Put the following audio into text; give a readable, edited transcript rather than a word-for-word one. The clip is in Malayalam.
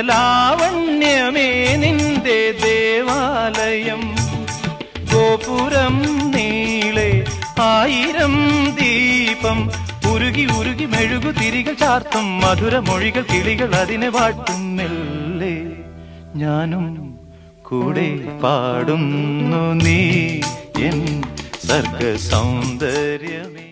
സർഗലാവണ്യമേ നിന്റെ ദേവാലയം. ഗോപുരം നീളെ 1000 ദീപം, ഉരുകി ഉരുകി മെഴുകു തിരികൾ ചാർത്തും മധുരമൊഴികൾ കിളികൾ അതിനെ വാട്ടും. മെല്ലെ ഞാനും കൂടെ പാടുന്നു, നീ എൻ സർഗ സൗന്ദര്യമേ.